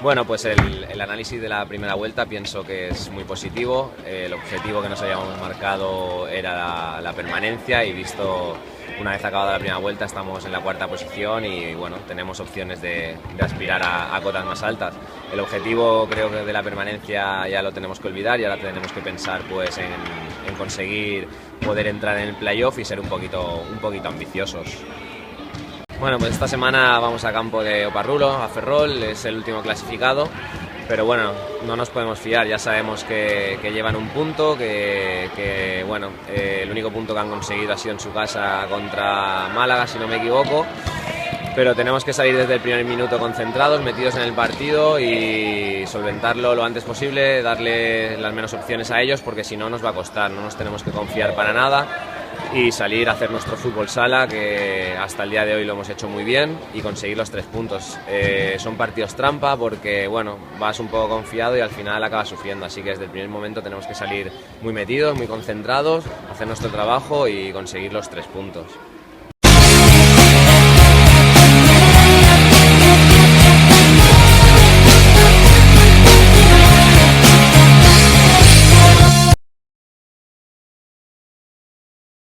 Bueno, pues el análisis de la primera vuelta pienso que es muy positivo. El objetivo que nos habíamos marcado era la permanencia y visto una vez acabada la primera vuelta estamos en la cuarta posición y bueno, tenemos opciones de aspirar a cotas más altas. El objetivo creo que de la permanencia ya lo tenemos que olvidar y ahora tenemos que pensar pues en conseguir poder entrar en el playoff y ser un poquito ambiciosos. Bueno, pues esta semana vamos a campo de Oparrulo, a Ferrol, es el último clasificado, pero bueno, no nos podemos fiar, ya sabemos que llevan un punto, bueno, el único punto que han conseguido ha sido en su casa contra Málaga, si no me equivoco, pero tenemos que salir desde el primer minuto concentrados, metidos en el partido y solventarlo lo antes posible, darle las menos opciones a ellos, porque si no nos va a costar, no nos tenemos que confiar para nada y salir a hacer nuestro fútbol sala, que hasta el día de hoy lo hemos hecho muy bien, y conseguir los 3 puntos. Son partidos trampa porque bueno, vas un poco confiado y al final acabas sufriendo, así que desde el primer momento tenemos que salir muy metidos, muy concentrados, hacer nuestro trabajo y conseguir los 3 puntos.